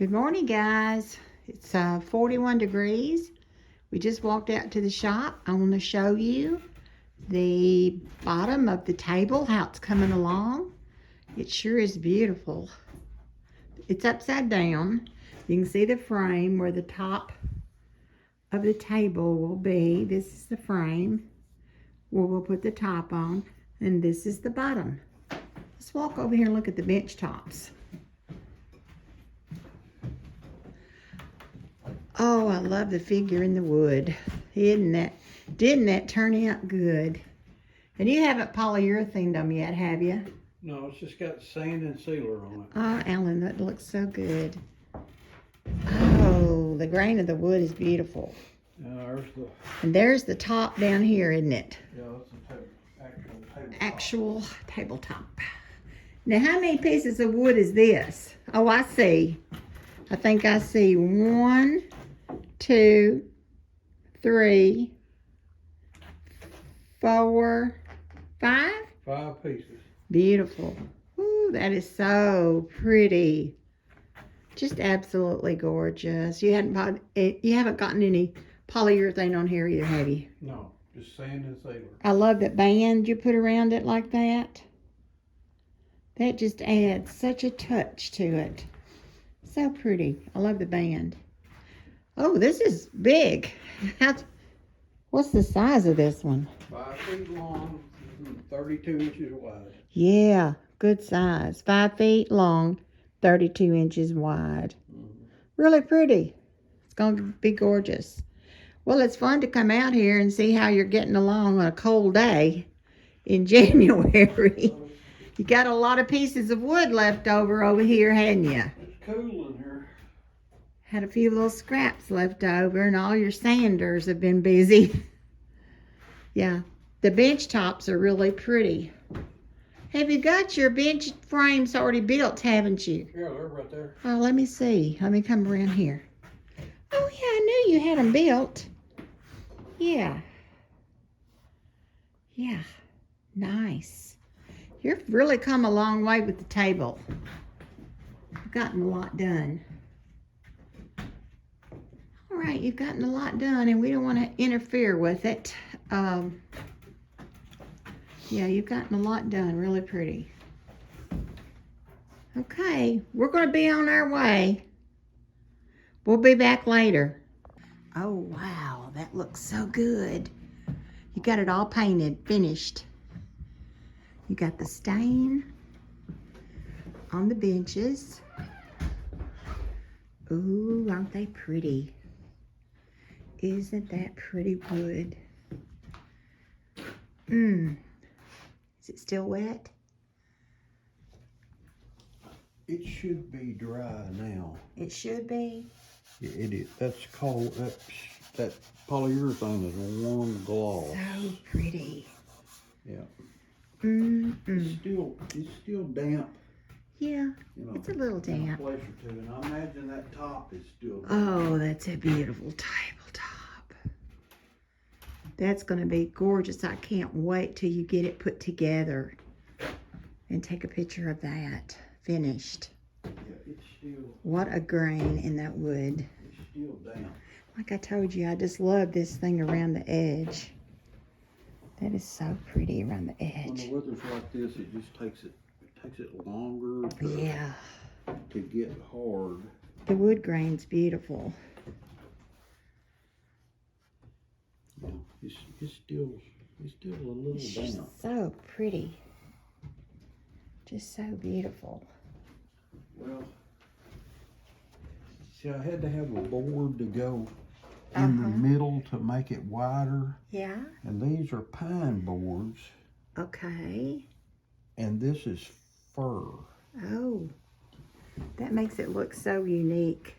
Good morning, guys. It's 41 degrees. We just walked out to the shop. I want to show you the bottom of the table, how it's coming along. It sure is beautiful. It's upside down. You can see the frame where the top of the table will be. This is the frame where we'll put the top on, and this is the bottom. Let's walk over here and look at the bench tops. Oh, I love the figure in the wood. Didn't that turn out good? And you haven't polyurethaned them yet, have you? No, it's just got sand and sealer on it. Oh, Alan, that looks so good. Oh, the grain of the wood is beautiful. And there's the top down here, isn't it? Yeah, that's the actual tabletop. Now, how many pieces of wood is this? Oh, I see. I think I see 1, 2, 3, 4, 5? 5 pieces. Beautiful. Ooh, that is so pretty. Just absolutely gorgeous. You haven't gotten any polyurethane on here either, have you? No, just sand and sealer. I love that band you put around it like that. That just adds such a touch to it. So pretty. I love the band. Oh, this is big. What's the size of this one? 5 feet long, 32 inches wide. Yeah, good size. 5 feet long, 32 inches wide. Really pretty. It's going to be gorgeous. Well, it's fun to come out here and see how you're getting along on a cold day in January. You got a lot of pieces of wood left over here, hadn't you? It's cool in here. Had a few little scraps left over, and all your sanders have been busy. Yeah, the bench tops are really pretty. Have you got your bench frames already built, haven't you? Yeah, they're right there. Oh, let me see. Let me come around here. Oh, yeah, I knew you had them built. Yeah. Yeah, nice. You've really come a long way with the table. You've gotten a lot done. All right, you've gotten a lot done, and we don't want to interfere with it. Yeah, you've gotten a lot done. Really pretty. Okay, we're going to be on our way. We'll be back later. Oh, wow, that looks so good. You got it all painted, finished. You got the stain on the benches. Ooh, aren't they pretty? Isn't that pretty wood? Is it still wet? It should be dry now. It should be. It is. That's called, that polyurethane is a warm gloss. So pretty. Yeah. Mm-hmm. It's still damp. Yeah, it's a little damp. Pleasure to, and I imagine that top is still damp. Oh, that's a beautiful tabletop. That's going to be gorgeous. I can't wait till you get it put together and take a picture of that finished. Yeah, it's still. What a grain in that wood. It's still damp. Like I told you, I just love this thing around the edge. That is so pretty around the edge. When the weather's like this, it just takes it longer to get hard. The wood grain's beautiful. Yeah, it's still a little damp. So pretty. Just so beautiful. Well, see, I had to have a board to go in the middle to make it wider. Yeah. And these are pine boards. Okay. And this is fir. Oh, that makes it look so unique.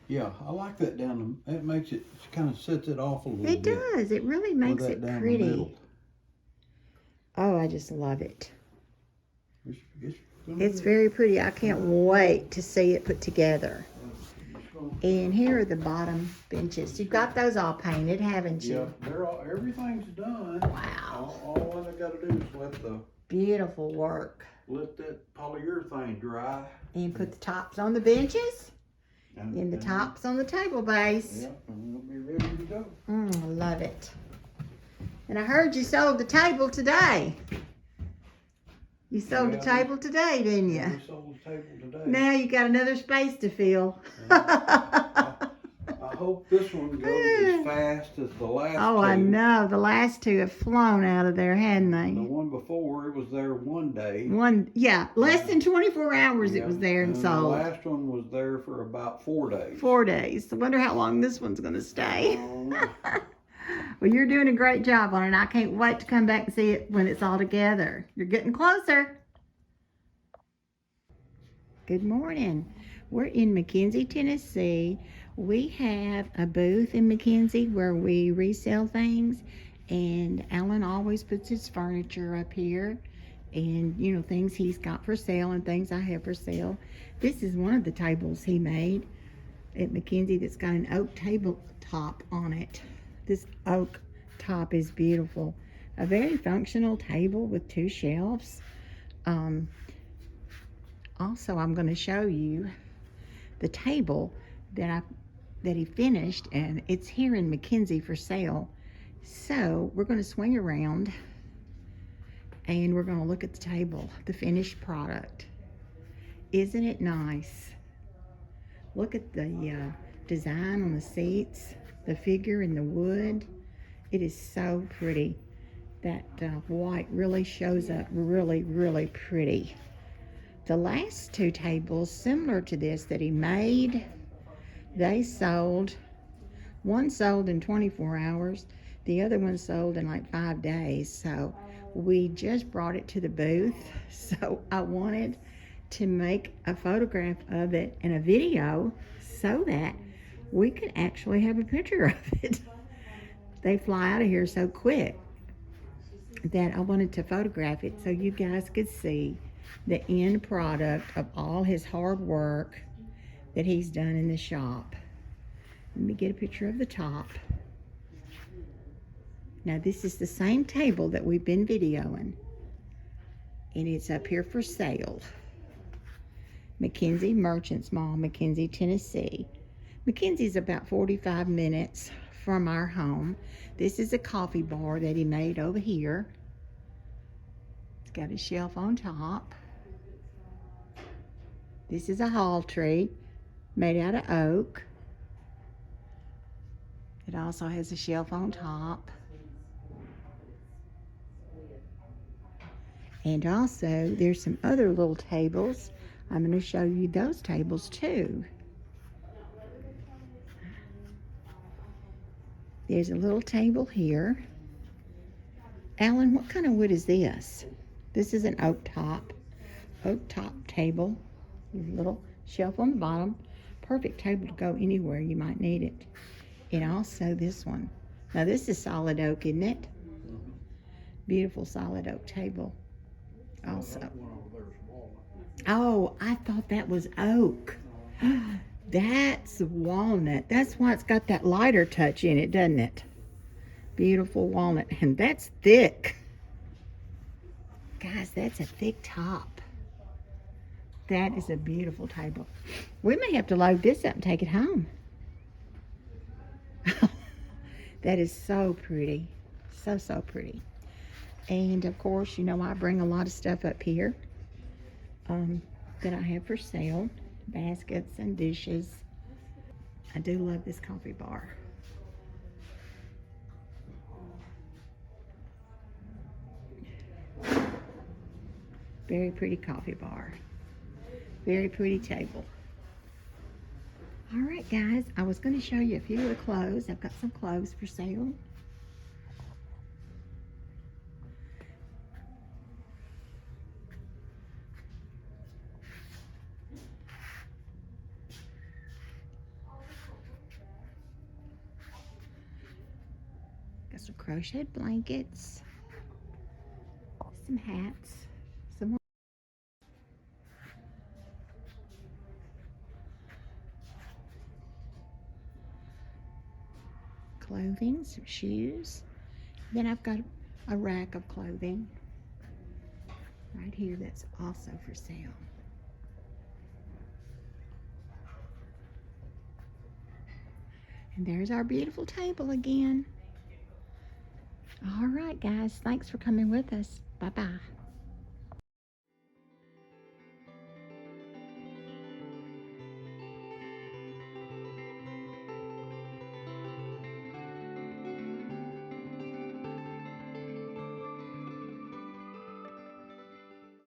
Yeah, I like that down the, it makes it, kind of sets it off a little bit. It does. It really makes it pretty. Oh, I just love it. It's very pretty. I can't wait to see it put together. And here are the bottom benches. You've got those all painted, haven't you? Yeah, everything's done. Wow. All I got to do is beautiful work. Let that polyurethane dry. And put the tops on the benches? And the top's on the table base. Yeah, and we'll be ready to go. I love it. And I heard you sold the table today. You sold the table today, didn't you? We sold the table today. Now you got another space to fill. I hope this one goes as fast as the last two. Oh, I know. The last two have flown out of there, hadn't The they? one before, it was there one day. Less than 24 hours it was there and sold. The last one was there for about 4 days. 4 days. I wonder how long this one's going to stay. Oh. Well, you're doing a great job on it. I can't wait to come back and see it when it's all together. You're getting closer. Good morning. We're in McKenzie, Tennessee. We have a booth in McKenzie where we resell things, and Alan always puts his furniture up here, and things he's got for sale and things I have for sale. This is one of the tables he made at McKenzie that's got an oak tabletop on it. This oak top is beautiful. A very functional table with 2 shelves. Also, I'm going to show you the table that he finished, and it's here in McKenzie for sale. So we're going to swing around and we're going to look at the table, the finished product. Isn't it nice? Look at the design on the seats, the figure in the wood. It is so pretty. That white really shows up really, really pretty. The last 2 tables similar to this that he made, they sold. One sold in 24 hours. The other one sold in like 5 days. So we just brought it to the booth. So I wanted to make a photograph of it and a video so that we could actually have a picture of it. They fly out of here so quick that I wanted to photograph it so you guys could see the end product of all his hard work that he's done in the shop. Let me get a picture of the top. Now this is the same table that we've been videoing, and it's up here for sale. McKenzie Merchants Mall, McKenzie, Tennessee. McKenzie's about 45 minutes from our home. This is a coffee bar that he made over here. It's got a shelf on top. This is a hall tree made out of oak. It also has a shelf on top. And also, there's some other little tables. I'm going to show you those tables too. There's a little table here. Alan, what kind of wood is this? This is an oak top table. There's a little shelf on the bottom. Perfect table to go anywhere you might need it. And also this one. Now this is solid oak, isn't it? Beautiful solid oak table. Also. Oh, I thought that was oak. That's walnut. That's why it's got that lighter touch in it, doesn't it? Beautiful walnut. And that's thick. Guys, that's a thick top. That is a beautiful table. We may have to load this up and take it home. That is so pretty. So, so pretty. And of course, I bring a lot of stuff up here that I have for sale. Baskets and dishes. I do love this coffee bar. Very pretty coffee bar. Very pretty table. All right, guys, I was going to show you a few of the clothes. I've got some clothes for sale. Got some crocheted blankets, some hats, some more clothing, some shoes. Then I've got a rack of clothing right here that's also for sale. And there's our beautiful table again. All right, guys. Thanks for coming with us. Bye-bye.